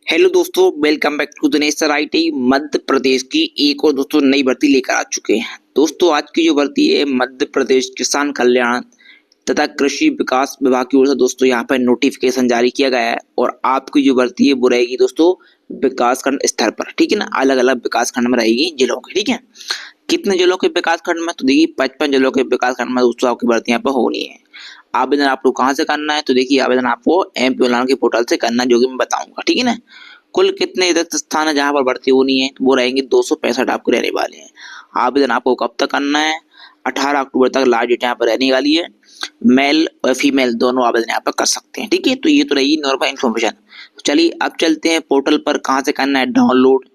Hello दोस्तों, welcome back to Dinesh sir IT. Madhya Pradesh की एक और दोस्तों नई भर्ती लेकर आ चुके हैं। दोस्तों आज की जो भर्ती है मध्य प्रदेश किसान कल्याण तथा कृषि विकास विभाग की ओर से दोस्तों यहाँ पर नोटिफिकेशन जारी किया गया है। और आपकी जो भर्ती है वो रहेगी दोस्तों विकास खंड स्तर पर, ठीक है ना। अलग अलग विकास खंड में रहेगी जिलों की, ठीक है। कितने जिलों के विकास खंड में? तो देखिए 55 जिलों के विकास खंड में दोस्तों आपकी भर्ती यहाँ पर होनी है। आवेदन आपको कहाँ से करना है? तो देखिए आवेदन आपको एमपी ऑनलाइन के पोर्टल से करना है, जो कि मैं बताऊंगा, ठीक है ना। कुल कितने रिक्त स्थान है जहां पर भर्ती होनी है? वो रहेंगे 265 आपको रहने वाले हैं। आवेदन आपको कब तक करना है? 18 अक्टूबर तक लास्ट डेट यहाँ पर रहने वाली है। मेल और फीमेल दोनों आवेदन यहाँ पर कर सकते हैं, ठीक है। तो ये तो रही नॉर्मल इन्फॉर्मेशन। चलिए अब चलते हैं पोर्टल पर, कहाँ से करना है डाउनलोड,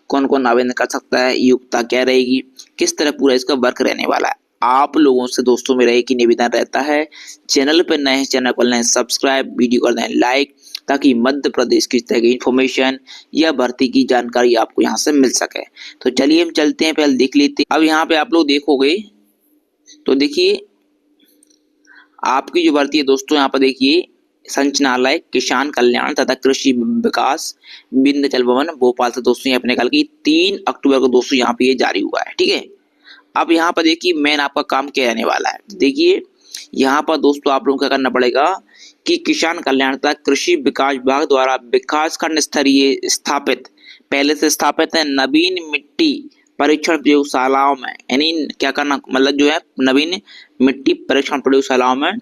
कौन कौन आवेदन कर सकता है, योग्यता क्या रहेगी, किस तरह पूरा इसका वर्क रहने वाला है। आप लोगों से दोस्तों मेरा एक ही निवेदन रहता है, चैनल पर नए चैनल को लें सब्सक्राइब, वीडियो कर दें लाइक, ताकि मध्य प्रदेश की इस तरह की इन्फॉर्मेशन या भर्ती की जानकारी आपको यहाँ से मिल सके। तो चलिए हम चलते हैं, पहले देख लेते हैं। अब यहाँ पे आप लोग देखोगे तो देखिए आपकी जो भर्ती है दोस्तों, यहाँ पर देखिए संचालय किसान कल्याण तथा कृषि विकास विंध्याचल भवन भोपाल से दोस्तों यहाँ पे निकल गई 3 अक्टूबर को दोस्तों यहाँ पे ये जारी हुआ है, ठीक है। अब यहाँ पर देखिए मेन आपका काम क्या रहने वाला है। देखिए यहाँ पर दोस्तों आप लोगों को क्या करना पड़ेगा कि किसान कल्याण तथा कृषि विकास विभाग द्वारा विकास खंड स्तरीय स्थापित, पहले से स्थापित है, नवीन मिट्टी परीक्षण प्रयोगशालाओं में, यानी क्या करना मतलब जो है नवीन मिट्टी परीक्षण प्रयोगशालाओं में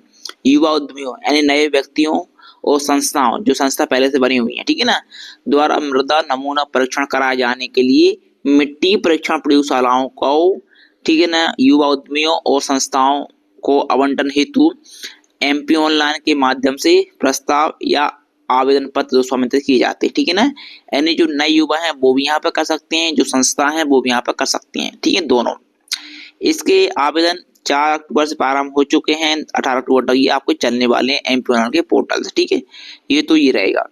युवा उद्यमियों यानी नए व्यक्तियों और संस्थाओं, जो संस्था पहले से बनी हुई है, ठीक है ना, द्वारा मृदा नमूना परीक्षण कराए जाने के लिए मिट्टी परीक्षण प्रयोगशालाओं को, ठीक है ना, युवा उद्यमियों और संस्थाओं को आवंटन हेतु एमपी ऑनलाइन के माध्यम से प्रस्ताव या आवेदन पत्र दोस्तों आमंत्रित किए जाते हैं, ठीक है ना। यानी जो नए युवा हैं वो भी यहाँ पर कर सकते हैं, जो संस्था है वो भी यहाँ पर कर सकते हैं, ठीक है, दोनों। इसके आवेदन 4 अक्टूबर से प्रारंभ हो चुके हैं, 18 अक्टूबर तक ये आपको चलने वाले हैं एमपी ऑनलाइन के पोर्टल से, ठीक है। ये तो ये रहेगा।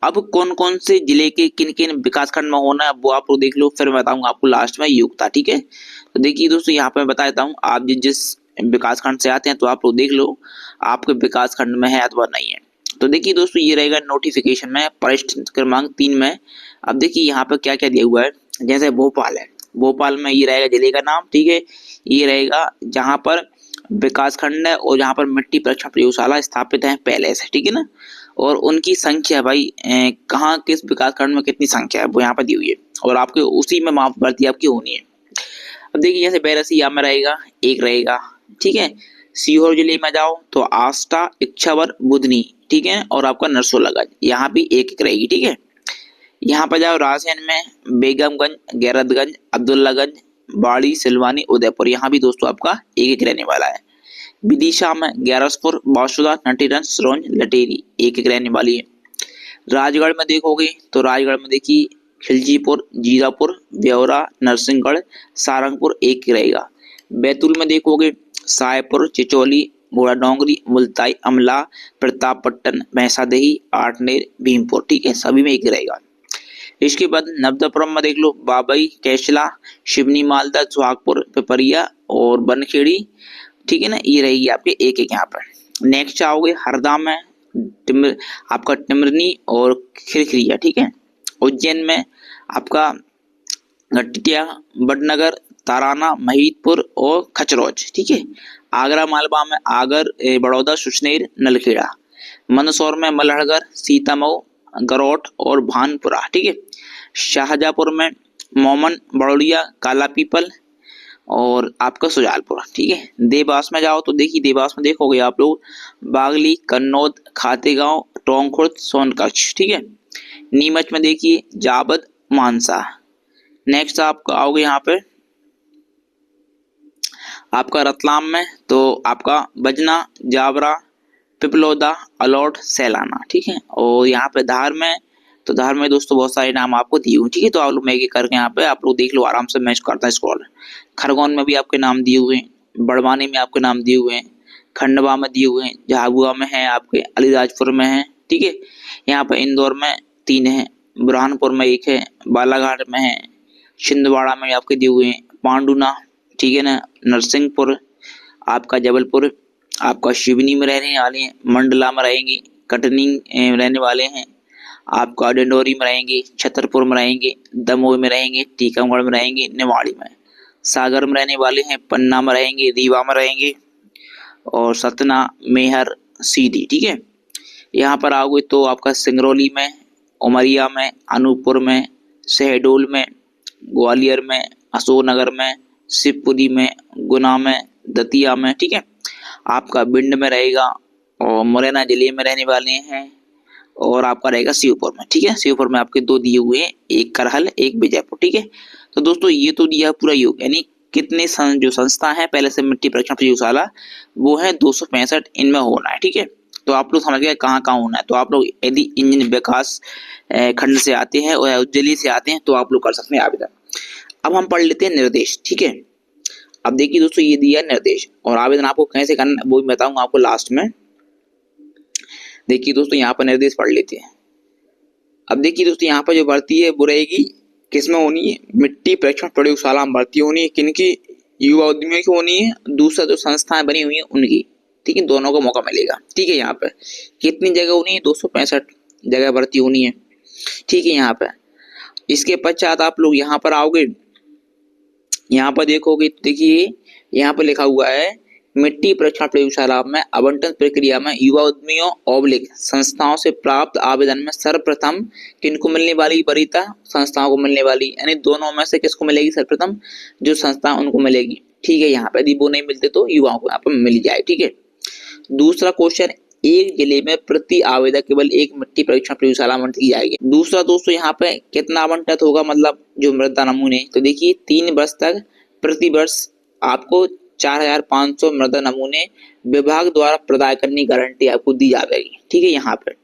अब कौन कौन से जिले के किन किन विकास खंड में होना है वो आप लोग देख लो, फिर मैं बताऊंगा आपको लास्ट में योग्यता, ठीक है। तो देखिए दोस्तों यहाँ पे मैं बता देता हूँ, आप जिस विकास खंड से आते हैं तो आप लोग देख लो आपके विकास खंड में है अथवा नहीं है। तो देखिए दोस्तों ये रहेगा नोटिफिकेशन में पृष्ठ क्रमांक 3 में। अब देखिए यहाँ पे क्या क्या दिया हुआ है। जैसे भोपाल है, भोपाल में ये रहेगा जिले का नाम, ठीक है। ये रहेगा जहाँ पर विकास खंड है और जहाँ पर मिट्टी परीक्षण प्रयोगशाला स्थापित है पहले से, ठीक है ना। और उनकी संख्या भाई कहाँ किस विकास खंड में कितनी संख्या है वो यहाँ पर दी हुई है, और आपके उसी में भर्ती आपकी होनी है। अब देखिए जैसे बैरसिया में रहेगा एक रहेगा, ठीक है। सीहोर जिले में जाओ तो आष्टा, इच्छावर, बुधनी, ठीक है, और आपका नरसोलागंज यहाँ भी एक एक रहेगी, ठीक है। यहाँ पर जाओ रायसेन में बेगमगंज, गैरतगंज, अब्दुल्लागंज, बाड़ी, सिलवानी, उदयपुर, यहाँ भी दोस्तों आपका एक एक रहने वाला है। विदिशा में ग्यारसपुर, बासुदा, नटीरन, सिरोंज, लटेरी एक एक रहने वाली है। राजगढ़ में देखोगे तो राजगढ़ में देखिए खिलचीपुर, जीरापुर, ब्यौरा, नरसिंहगढ़, सारंगपुर एक रहेगा। बैतूल में देखोगे सायपुर, चिचौली, घोड़ा डोंगरी, मुल्ताई, अमला, प्रतापपट्टन, भैंसादेही, आठनेर, भीमपुर, ठीक है, सभी में एक रहेगा। इसके बाद नवदापुरम में देख लो बाबई, कैशला, शिवनी, मालदा, सुहागपुर, पिपरिया और बनखेड़ी, ठीक है ना, ये रहेगी आपके एक एक यहाँ पर। नेक्स्ट आओगे हरदा में आपका टिमरनी और खिरखिरिया, ठीक है। उज्जैन में आपका घटिया, बड़नगर, ताराना, महिदपुर और खचरौच, ठीक है। आगरा मालवा में आगर, बड़ौदा, सुसनेर, नलखेड़ा। मंदसौर में मल्हड़गढ़, सीतामऊ, गरौट और भानपुरा, ठीक है। शाहजहाँपुर में मोमन, बड़ौलिया, काला पीपल और आपका सुजालपुर, ठीक है। देवास में जाओ तो देखिए देवास में देखोगे आप लोग बागली, कन्नौद, खातेगांव, टोंकखुर्द, सोनकच्छ, ठीक है। नीमच में देखिए जाबद, मानसा। नेक्स्ट आप आओगे यहाँ पे आपका रतलाम में तो आपका बजना, जावरा, पिपलोदा, अलौट, सैलाना, ठीक है। और यहाँ पे धार में तो धार में दोस्तों बहुत सारे नाम आपको दिए हुए, ठीक है। तो आप लोग मैं करके यहाँ पे आप लोग देख लो आराम से, मैं करता हूँ स्क्रॉल। खरगोन में भी आपके नाम दिए हुए हैं, बड़वानी में आपके नाम दिए हुए हैं, खंडवा में दिए हुए हैं, झाबुआ में है आपके, अलीराजपुर में है, ठीक है। यहाँ पे इंदौर में 3 है, बुरहानपुर में 1 है, बालाघाट में है, छिंदवाड़ा में आपके दिए हुए हैं, पांडुना, ठीक है ना, नरसिंहपुर, आपका जबलपुर, आपका शिवनी में रहने वाले हैं, मंडला में रहेंगी, कटनी रहने वाले हैं, आपका डिंडोरी में रहेंगे, छतरपुर में रहेंगे, दमोह में रहेंगे, टीकमगढ़ में रहेंगे, निवाड़ी में। सागर में रहने वाले हैं, पन्ना में रहेंगे, रीवा में रहेंगे और सतना, मेहर, सीधी। ठीक है, यहाँ पर आओगे तो आपका सिंगरौली में, उमरिया में, अनूपपुर में, शहडोल में, ग्वालियर में, अशोकनगर में, शिवपुरी में, गुना में, दतिया में। ठीक है, आपका भिंड में रहेगा और मुरैना जिले में रहने वाले हैं और आपका रहेगा शिवपुर में। ठीक है, शिवपुर में आपके 2 दिए हुए हैं, एक करहल, एक विजयपुर। ठीक है, तो दोस्तों ये तो दिया पूरा योग, यानी कितने जो संस्था है पहले से मिट्टी परीक्षण प्रयोगशाला वो है 265, इनमें होना है। ठीक है, तो आप लोग समझ गए कहाँ कहाँ होना है। तो आप लोग यदि इंजन विकास खंड से आते हैं और उज्जैली से आते हैं तो आप लोग कर सकते हैं आवेदन। अब हम पढ़ लेते हैं निर्देश। ठीक है, अब देखिए दोस्तों ये दिया निर्देश और आवेदन आपको कैसे करना वो भी बताऊंगा आपको लास्ट में। देखिए दोस्तों यहाँ पर निर्देश पढ़ लेते हैं। अब देखिए दोस्तों यहाँ पर जो भर्ती है वो रहेगी किसमें होनी है, मिट्टी परीक्षण प्रयोगशाला में भर्ती होनी है। किनकी, युवा उद्यमियों की होनी है, दूसरा जो संस्थाएं बनी हुई है उनकी। ठीक है, दोनों को मौका मिलेगा। ठीक है, यहाँ पे कितनी जगह होनी है, 265 जगह भर्ती होनी है। ठीक है, यहाँ पे इसके पश्चात आप लोग यहाँ पर आओगे, यहाँ पर देखोगे, देखिए यहाँ पर लिखा हुआ है मिट्टी परीक्षण प्रयोगशाला में आवंटन प्रक्रिया में युवा उद्यमियों ऑब्लिक संस्थाओं से प्राप्त आवेदन में सर्वप्रथम किनको मिलने वाली वरीयता, संस्थाओं को मिलने वाली, यानी दोनों में से किसको मिलेगी, सर्वप्रथम जो संस्था उनको मिलेगी। ठीक है, यहाँ पे यदि वो नहीं मिलते तो युवाओं को यहाँ पर मिल जाए। ठीक है, दूसरा क्वेश्चन, एक जिले में प्रति आवेदक केवल एक मिट्टी परीक्षण प्रयोगशाला आवंटित की जाएगी। दूसरा दोस्तों यहाँ पे कितना आवंटित होगा, मतलब जो मृदा नमूने, तो देखिए 3 वर्ष तक प्रति वर्ष आपको 4500 मृदा नमूने विभाग द्वारा प्रदान करने की गारंटी आपको दी जाएगी। ठीक है, यहाँ पर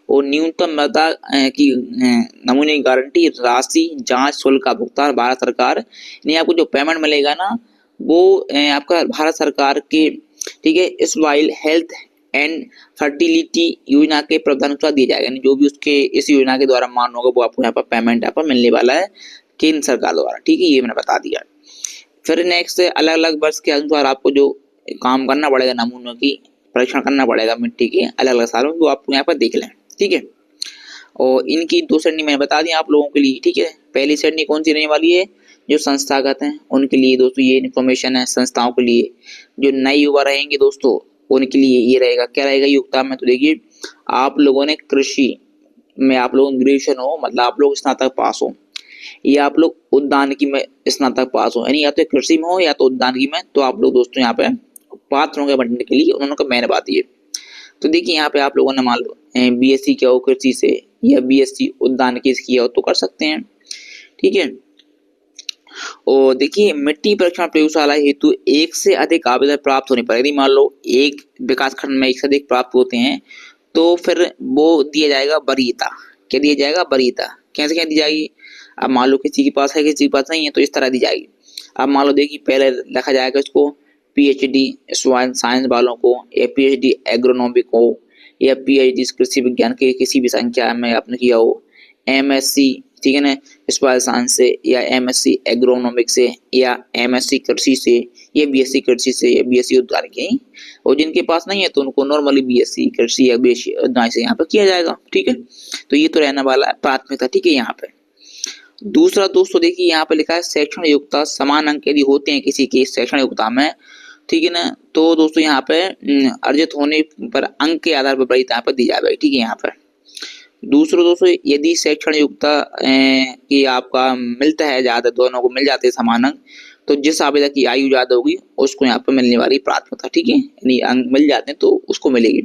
और न्यूनतम मृदा की नमूने की गारंटी राशि जांच शुल्क का भुगतान भारत सरकार, यानी आपको जो पेमेंट मिलेगा ना वो आपका भारत सरकार के, ठीक है, इस वाइल हेल्थ एंड फर्टिलिटी योजना के प्रावधानुसार दिया जाएगा, यानी जो भी उसके इस योजना के द्वारा मान होगा वो आपको यहाँ पर पेमेंट यहाँ पर मिलने वाला है केंद्र सरकार द्वारा। ठीक है, ये मैंने बता दिया। फिर नेक्स्ट अलग अलग वर्ष के अनुसार आपको जो काम करना पड़ेगा, नमूनों की परीक्षण करना पड़ेगा मिट्टी के अलग अलग सालों, तो आपको यहाँ पर देख लें। ठीक है, और इनकी 2 श्रेणी मैंने बता दी आप लोगों के लिए। ठीक है, पहली श्रेणी कौन सी रहने वाली है, जो संस्थागत हैं उनके लिए दोस्तों ये इन्फॉर्मेशन है। संस्थाओं के लिए जो नए युवा रहेंगे दोस्तों उनके लिए ये रहेगा, क्या रहेगा योग्यता में, तो देखिए आप लोगों ने कृषि में आप लोग ग्रेजुएशन हो, मतलब आप लोग स्नातक पास हो, या आप लोग उद्यानिकी में स्नातक पास हो, यानी या तो कृषि में हो या तो उद्यानिकी में, तो आप लोग दोस्तों यहाँ पे पात्र होंगे बनने के लिए। उन्होंने का मैंने बात ये, तो देखिए यहाँ पे आप लोगों ने मान लो बीएससी किया हो कृषि से या बीएससी उद्यानिकी से किया हो तो कर सकते हैं। ठीक है, और देखिए मिट्टी परीक्षण प्रयोगशाला हेतु 1 से अधिक आवेदन प्राप्त होने पर, यदि मान लो एक विकास खंड में 1 से अधिक प्राप्त होते हैं तो फिर वो दिया जाएगा वरीयता। क्या दिया जाएगा, वरीयता। कैसे क्या दी जाएगी, अब मान लो किसी के पास है किसी के पास नहीं है तो इस तरह दी जाएगी। अब मान लो देखिए पहले लिखा जाएगा इसको पीएचडी साइंस वालों को, या पीएचडी एग्रोनॉमी को, या पीएचडी कृषि विज्ञान के किसी भी संख्या में आपने किया हो, एमएससी, ठीक है ना, स्पाइल साइंस से, या एमएससी एग्रोनॉमिक से, या एमएससी कृषि से, या बीएससी कृषि से, या बीएससी उद्यानिकी। और जिनके पास नहीं है तो उनको नॉर्मली बीएससी कृषि या बीएससी उद्यानिकी से यहाँ पे किया जाएगा। ठीक है, तो ये तो रहने वाला है प्राथमिकता। ठीक है, यहाँ पे दूसरा दोस्तों देखिए यहाँ पे लिखा है शैक्षणिक योग्यता समान अंक यदि होते हैं किसी की शैक्षणिक योग्यता में, ठीक है ना, तो दोस्तों यहाँ पे अर्जित होने पर अंक के आधार पर वरीयता यहाँ पर दी जाएगी। ठीक है, यहाँ पर दूसरा दोस्तों यदि शैक्षणिक योग्यता की आपका मिलता है ज्यादा, दोनों को मिल जाते हैं समान अंक, तो जिस आवेदक की आयु ज्यादा होगी उसको यहाँ पर मिलने वाली प्राथमिकता। ठीक है, यानी अंक मिल जाते हैं तो उसको मिलेगी।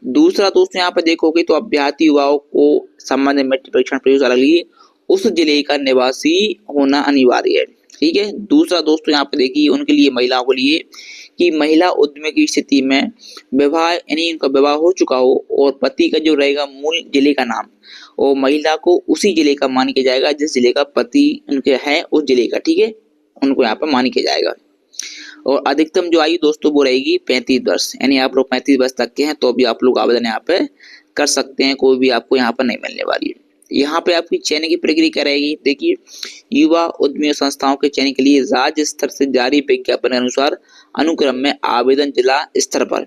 दूसरा दोस्तों यहाँ पे देखोगे तो अभ्यर्थी युवाओं को संबंधित मिट्टी परीक्षण प्रयोगशाला के लिए उस जिले का निवासी होना अनिवार्य है। ठीक है, दूसरा दोस्तों यहाँ पे देखिए उनके लिए महिलाओं के लिए कि महिला उद्यमी की स्थिति में विवाह, यानी उनका विवाह हो चुका हो और पति का जो रहेगा मूल जिले का नाम, और महिला को उसी जिले का मान किया जाएगा जिस जिले का पति उनके है उस जिले का। ठीक है, उनको यहाँ पर मान किया जाएगा। और अधिकतम जो आयु दोस्तों वो रहेगी 35 वर्ष, यानी आप लोग 35 वर्ष तक के हैं तो भी आप लोग आवेदन यहाँ पे कर सकते हैं, कोई भी आपको यहाँ पर नहीं मिलने वाली है। यहाँ पे आपकी चयन की प्रक्रिया क्या रहेगी, देखिए युवा उद्यमी संस्थाओं के चयन के लिए राज्य स्तर से जारी विज्ञापन के अनुसार अनुक्रम में आवेदन जिला स्तर पर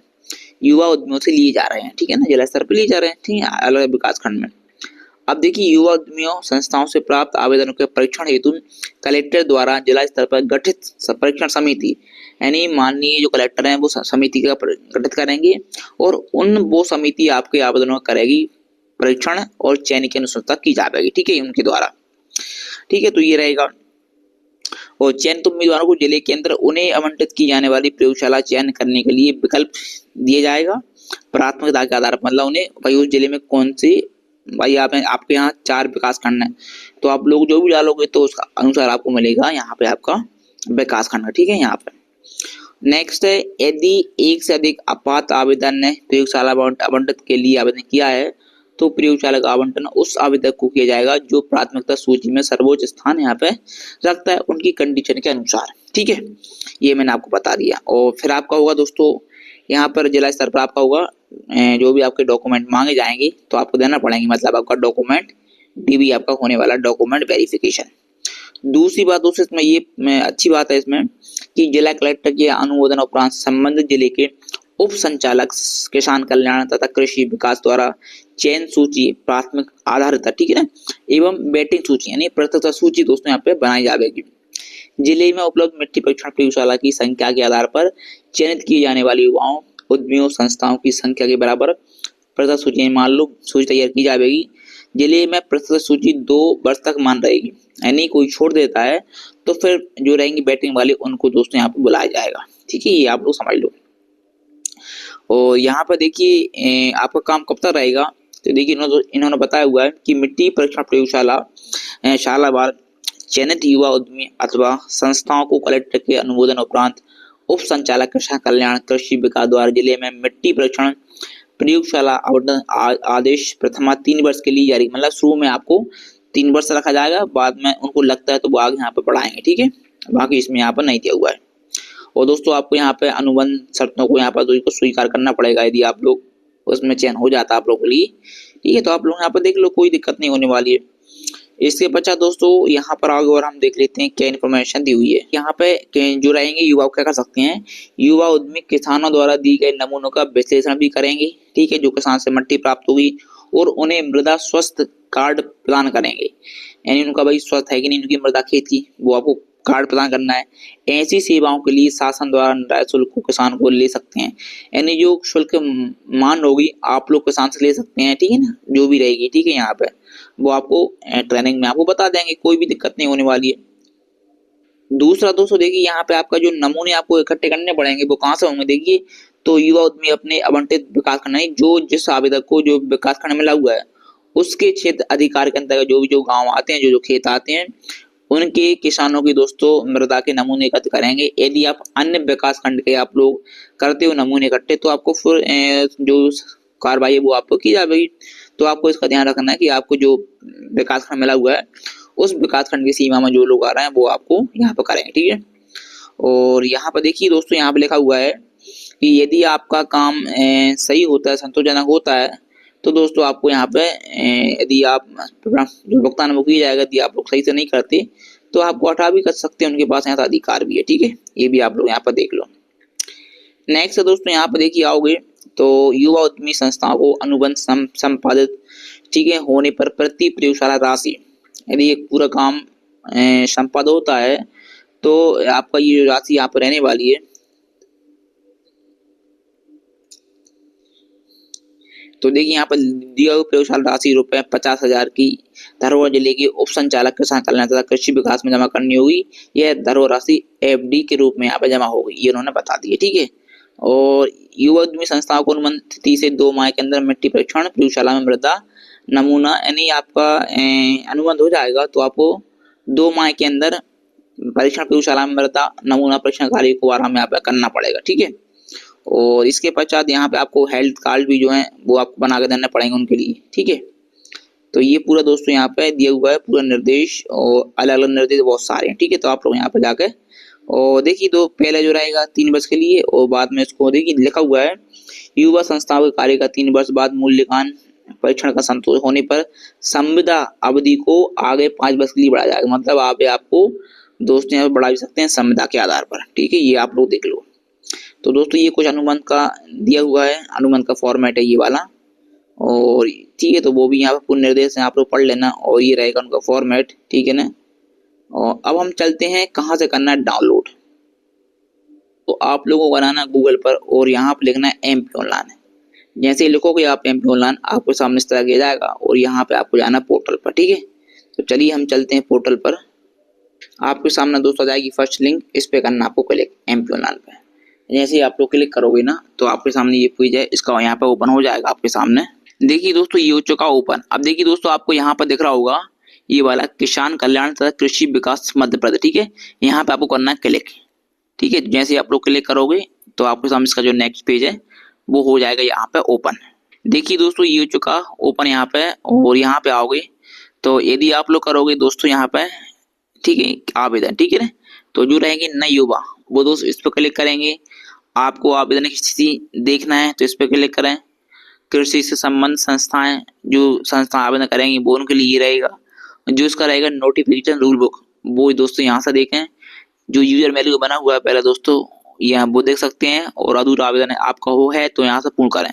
युवा उद्यमियों से लिए जा रहे हैं। ठीक है ना, जिला स्तर पर लिए जा रहे हैं, ठीक है, अलग विकास खंड में। अब देखिए युवा उद्यमियों संस्थाओं से प्राप्त आवेदनों के परीक्षण हेतु कलेक्टर द्वारा जिला स्तर पर गठित परीक्षण समिति, यानी माननीय जो कलेक्टर हैं वो समिति का गठित करेंगे और वो समिति आपके आवेदनों का करेगी परीक्षण और चयन की अनुशंसा की जाएगी, ठीक है, उनके द्वारा। ठीक है, तो ये रहेगा। और चयनित उम्मीदवारों को जिले के अंदर उन्हें आवंटित की जाने वाली प्रयोगशाला चयन करने के लिए विकल्प दिया जाएगा प्राथमिकता के आधार पर। मतलब उन्हें भाई उस जिले में कौन सी, भाई आपके यहाँ 4 विकास खंड है, तो आप लोग जो भी डालोगे तो उसका अनुसार आपको मिलेगा यहाँ पे आपका विकास खंड, ठीक है। यहाँ पे नेक्स्ट है, यदि एक से अधिक आपात आवेदन ने प्रयोगशाला आवंटित के लिए आवेदन किया है तो प्रयोगशाला का आवंटन उस आवेदक को किया जाएगा जो प्राथमिकता सूची में सर्वोच्च स्थान यहाँ पे रखता है उनकी कंडीशन के अनुसार, ठीक है। ये मैंने आपको बता दिया। और फिर आपका होगा दोस्तों यहाँ पर जिला स्तर पर आपका होगा जो भी आपके डॉक्यूमेंट मांगे जाएंगे तो आपको देना पड़ेंगे, मतलब आपका डॉक्यूमेंट डीबी आपका होने वाला डॉक्यूमेंट वेरिफिकेशन। दूसरी बात दोस्तों इसमें ये अच्छी बात है इसमें कि जिला कलेक्टर के अनुमोदन उपरांत संबंधित जिले के उप संचालक किसान कल्याण तथा कृषि विकास द्वारा चयन सूची प्राथमिक आधारित, ठीक है ना, एवं वेटिंग सूची यानी प्राथमिकता सूची दोस्तों यहाँ पे बनाई जाएगी। जिले में उपलब्ध मिट्टी परीक्षण प्रयोगशाला की संख्या के आधार पर चयनित किए जाने वाले युवाओं उद्यमियों संस्थाओं की संख्या के बराबर प्राथमिकता सूची मान लो सूची तैयार की जाएगी। जिले में प्राथमिकता सूची 2 वर्ष तक मान रहेगी, यानी कोई छोड़ देता है तो फिर जो रहेंगे बैटिंग वाले उनको दोस्तों यहाँ पे बुलाया जाएगा, ठीक है, ये आप लोग समझ लो। और यहाँ पर देखिए आपका काम कब तक रहेगा, तो देखिए इन्होंने बताया हुआ है कि मिट्टी परीक्षण प्रयोगशाला शालावार चयनित युवा उद्यमी अथवा संस्थाओं को कलेक्टर के अनुमोदन उपरांत उप संचालक किसान कल्याण कृषि विकास द्वारा जिले में मिट्टी परीक्षण प्रयोगशाला आवंटन आदेश प्रथमा 3 वर्ष के लिए जारी, मतलब शुरू में आपको 3 वर्ष रखा जाएगा, बाद में उनको लगता है तो वो आगे यहाँ पे बढ़ाएंगे, ठीक है, बाकी इसमें यहाँ पर नहीं दिया हुआ है। और दोस्तों आपको यहाँ पे अनुबंध शर्तों को यहाँ पर स्वीकार करना पड़ेगा यदि आप लोग उसमें चयन हो जाता है आप लोगों के लिए, ठीक है, तो आप लोग यहाँ पर देख लो, कोई दिक्कत नहीं होने वाली है। इसके पश्चात दोस्तों यहाँ पर आगे और हम देख लेते हैं क्या इन्फॉर्मेशन दी हुई है। यहाँ पे जो रहेंगे युवा क्या कर सकते हैं, युवा उद्यमी किसानों द्वारा दी गए नमूनों का विश्लेषण भी करेंगे, ठीक है, जो किसान से मिट्टी प्राप्त होगी और उन्हें मृदा स्वास्थ्य कार्ड प्रदान करेंगे, यानी उनका भाई स्वस्थ है कि नहीं उनकी मृदा खेत की, वो आपको कार्ड प्रदान करना है। ऐसी सेवाओं के लिए शासन द्वारा निर्धारित शुल्क को किसान को ले सकते हैं, यानी जो शुल्क मान होगी आप लोग किसान से ले सकते हैं, ठीक है ना, जो भी रहेगी, ठीक है, यहाँ पे वो आपको ट्रेनिंग में आपको बता देंगे, कोई भी दिक्कत नहीं होने वाली है। दूसरा दोस्तों देखिए यहाँ पे आपका जो नमूने आपको इकट्ठे करने पड़ेंगे वो कहाँ से होंगे, देखिए तो युवा उद्यमी अपने आवंटित विकास खंड जो जिस आवेदक को जो विकास खंड मिला हुआ है उसके क्षेत्र अधिकार के अंतर्गत जो गाँव आते हैं जो खेत आते हैं उनके किसानों की दोस्तों मृदा के नमूने एकत्र करेंगे। यदि आप अन्य विकास खंड के आप लोग करते हो नमूने इकट्ठे तो आपको फिर जो कार्रवाई है वो आपको की जाएगी। तो आपको इसका ध्यान रखना है कि आपको जो विकास खंड मिला हुआ है उस विकास खंड की सीमा में जो लोग आ रहे हैं वो आपको यहाँ पर करेंगे, ठीक है। और यहाँ पर देखिए दोस्तों यहाँ पे लिखा हुआ है कि यदि आपका काम सही होता है संतोषजनक होता है तो दोस्तों आपको यहाँ पे यदि आप जो भुगतान वो किया जाएगा, यदि आप लोग सही से नहीं करते तो आपको हटा भी कर सकते हैं, उनके पास यहाँ अधिकार भी है, ठीक है, ये भी आप लोग यहाँ पर देख लो। नेक्स्ट है दोस्तों यहाँ पर देखिए आओगे तो युवा उद्यमी संस्थाओं को अनुबंध संपादित, ठीक है, होने पर प्रति प्रयोगशाला राशि, यदि एक पूरा काम संपादित होता है तो आपका ये राशि यहाँ पर रहने वाली है। तो देखिए यहाँ पर दिया हुआ प्रयोगशाला राशि रुपए 50,000 की धरोहर जिले के उप संचालक किसान कल्याण तथा कृषि विकास में जमा करनी होगी। यह धरोहर राशि एफडी के रूप में यहाँ पे जमा होगी, ये उन्होंने बता दिया, ठीक है। और युवा उद्यमी संस्थाओं को अनुबंध तिथि से 2 माह के अंदर मिट्टी परीक्षण प्रयोगशाला में मृदा नमूना, यानी आपका अनुबंध हो जाएगा तो आपको 2 माह के अंदर परीक्षण प्रयोगशाला में मृदा नमूना परीक्षण कार्य को आराम में यहाँ पे करना पड़ेगा, ठीक है। और इसके पश्चात यहाँ पे आपको हेल्थ कार्ड भी जो है वो आपको बना के देने पड़ेंगे उनके लिए, ठीक है। तो ये पूरा दोस्तों यहाँ पे दिया हुआ है पूरा निर्देश, और अलग अलग निर्देश बहुत सारे हैं, ठीक है। तो आप लोग यहाँ पे जाकर और देखिए तो पहले जो रहेगा 3 वर्ष के लिए और बाद में इसको देखिए लिखा हुआ है युवा संस्थाओं के कार्य का 3 वर्ष बाद मूल्यांकन परीक्षण का संतोष होने पर संविदा अवधि को आगे 5 वर्ष के लिए बढ़ाया जाएगा, मतलब आपको दोस्तों यहाँ पे बढ़ा भी सकते हैं संविदा के आधार पर, ठीक है, ये आप लोग देख लो। तो दोस्तों ये कुछ अनुबंध का दिया हुआ है, अनुबंध का फॉर्मेट है ये वाला, और ठीक है, तो वो भी यहाँ पे पूर्ण निर्देश है, आप लोग पढ़ लेना और ये रहेगा उनका फॉर्मेट, ठीक है ना। और अब हम चलते हैं कहाँ से करना है डाउनलोड। तो आप लोगों को बनाना गूगल पर और यहाँ पे लिखना है एमपी ऑनलाइन। जैसे ही लिखोगे आप एमपी ऑनलाइन, आपके सामने इस तरह किया जाएगा और यहाँ पे आपको जाना पोर्टल पर, ठीक है। तो चलिए हम चलते हैं पोर्टल पर। आपके सामने दोस्तों आ जाएगी फर्स्ट लिंक, इस पे करना आपको क्लिक एमपी ऑनलाइन पे। जैसे ही आप लोग क्लिक करोगे ना, तो आपके सामने ये पेज है, इसका यहाँ पे ओपन हो जाएगा आपके सामने। देखिए दोस्तों ये हो चुका ओपन। अब देखिए दोस्तों आपको यहाँ पर दिख रहा होगा ये वाला किसान कल्याण तथा कृषि विकास मध्य प्रदेश, ठीक है। यहाँ पे आपको करना है क्लिक, ठीक है। जैसे आप लोग क्लिक करोगे तो आपके सामने इसका जो नेक्स्ट पेज है वो हो जाएगा यहाँ पे ओपन। देखिए दोस्तों ये हो चुका ओपन यहाँ पे, और यहाँ पे आओगे तो यदि आप लोग करोगे दोस्तों यहाँ पे, ठीक है, आवेदन, ठीक है ना। तो जो रहेंगे नए युवा, वो दोस्त इस पर क्लिक करेंगे। आपको आवेदन की स्थिति देखना है तो इस पर क्लिक करें। कृषि से संबंध संस्थाएं, जो संस्था आवेदन करेंगी वो उनके लिए ये रहेगा। जो इसका रहेगा नोटिफिकेशन रूल बुक, वो दोस्तों यहाँ से देखें। जो यूजर मैन्युअल बना हुआ है पहले दोस्तों, यहाँ वो देख सकते हैं। और अधूरा आवेदन है आपका हो है तो यहाँ से पूर्ण करें।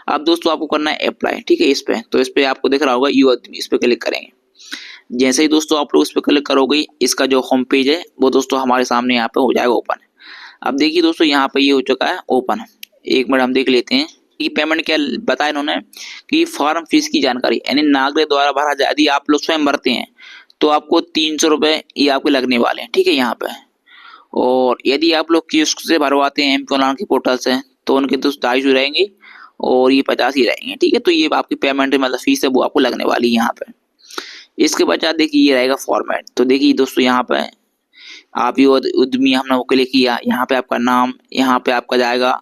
अब दोस्तों आपको करना है अप्लाई, ठीक है। इस पे तो इस पे आपको दिख रहा होगा युवा उद्यमी, इस पे क्लिक करेंगे। जैसे ही दोस्तों आप लोग इस पे क्लिक करोगे, इसका जो होम पेज है वो दोस्तों हमारे सामने यहाँ पे हो जाएगा ओपन। अब देखिए दोस्तों यहाँ पे ये हो चुका है ओपन। एक मिनट हम देख लेते हैं कि पेमेंट क्या बताया इन्होंने कि फॉर्म फीस की जानकारी, यानी नागरिक द्वारा भरा जाए। यदि आप लोग स्वयं भरते हैं तो आपको 300 रुपये ये आपके लगने वाले हैं, ठीक है यहाँ पे। और यदि आप लोग किस्त से भरवाते हैं एमपी ऑनलाइन के पोर्टल से तो उनके दोस्त 250 रहेंगे और ये 50 ही रहेंगे, ठीक है। तो ये आपकी पेमेंट मतलब फीस है वो आपको लगने वाली है यहाँ पे। इसके बाद देखिए ये रहेगा फॉर्मेट। तो देखिए दोस्तों यहाँ पे आप ये उद्यमी हमने वो क्लिक किया, यहाँ पे आपका नाम, यहाँ पे आपका जाएगा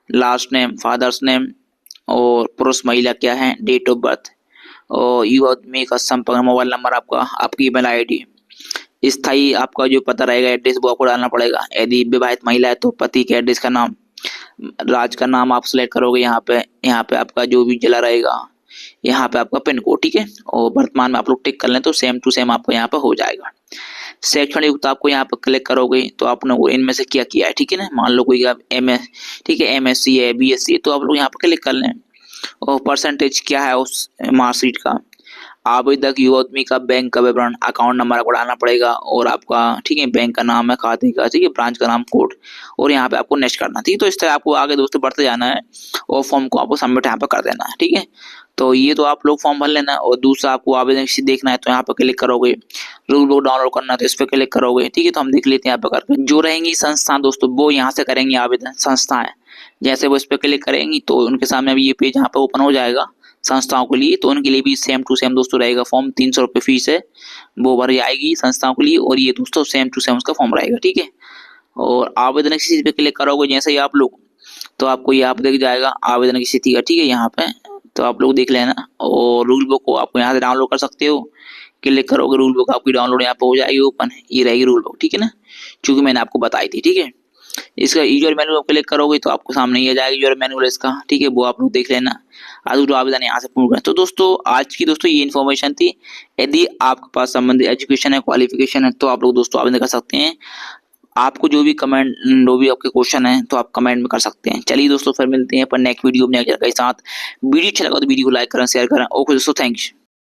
लास्ट नेम, फादर्स नेम, और पुरुष महिला क्या है, डेट ऑफ बर्थ, और युवा उद्यमी का संपर्क मोबाइल नंबर आपका, आपकी ईमेल आईडी, स्थायी आपका जो पता रहेगा एड्रेस वो आपको डालना पड़ेगा। यदि विवाहित महिला है तो पति के एड्रेस का नाम, राज्य का नाम आप सिलेक्ट करोगे यहाँ पे आपका जो भी जिला रहेगा, यहाँ पे आपका पिन कोड, ठीक है। और वर्तमान में आप लोग टिक कर लें तो सेम टू सेम आपको यहाँ पे हो जाएगा। शैक्षणिक योग्यता आपको यहाँ पर क्लिक करोगे तो आपने वो इनमें से क्या किया है, ठीक है ना। मान लो कोई MS, ठीक है, MSc है, BSc है, तो आप लोग यहाँ पर क्लिक कर लें। और परसेंटेज क्या है उस मार्कशीट का। आवेदक युवा उद्यमी का बैंक का विवरण, अकाउंट नंबर आपको डालना पड़ेगा और आपका, ठीक है, बैंक का नाम है, खाते का, ठीक है, ब्रांच का नाम, कोड, और यहाँ पे आपको नेक्स्ट करना, ठीक है। तो इस तरह आपको आगे दोस्तों बढ़ते जाना है और फॉर्म को आपको सबमिट यहाँ पे कर देना है, ठीक है। तो ये तो आप लोग फॉर्म भर लेना। और दूसरा आपको आवेदन की देखना है तो यहाँ पे क्लिक करोगे। रूल बुक डाउनलोड करना है तो इस पे क्लिक करोगे, ठीक है। तो हम देख लेते हैं यहाँ पे करके। जो रहेंगी संस्था दोस्तों वो यहाँ से करेंगे आवेदन, संस्थाएं। जैसे वो इस पे क्लिक करेंगी तो उनके सामने भी ये पेज यहाँ पे ओपन हो जाएगा संस्थाओं के लिए। तो उनके लिए भी सेम टू सेम दोस्तों रहेगा फॉर्म। 300 रुपये फीस है वो भर जाएगी संस्थाओं के लिए, और ये दोस्तों सेम टू सेम उसका फॉर्म रहेगा, ठीक है। और आवेदन की स्थिति पे क्लिक करोगे जैसे ही आप लोग, तो आपको यहाँ पे दिख जाएगा आवेदन की स्थिति का, ठीक है, यहाँ पे। तो आप लोग देख लेना। और रूल बुक को आपको यहाँ से डाउनलोड कर सकते हो। क्लिक करोगे रूल बुक आपकी डाउनलोड यहाँ पे हो जाएगी ओपन, ये रहेगी रूल बुक, ठीक है ना, चूंकि मैंने आपको बताई थी, ठीक है। इसका यूजर मैनुअल क्लिक करोगे तो आपको सामने ये आ जाएगा यूजर मैनुअल इसका, ठीक है, वो आप लोग देख लेना। आज आवेदन यहाँ से पूर्ण करें। तो दोस्तों आज की दोस्तों ये इन्फॉर्मेशन थी। यदि आपके पास संबंधित एजुकेशन है, क्वालिफिकेशन है, तो आप लोग दोस्तों आवेदन कर सकते हैं। आपको जो भी कमेंट, जो भी आपके क्वेश्चन है तो आप कमेंट में कर सकते हैं। चलिए दोस्तों फिर मिलते हैं अपन नेक्स्ट वीडियो में के साथ। वीडियो अच्छा लगा तो वीडियो को लाइक करें, शेयर करें। ओके दोस्तों, थैंक्स।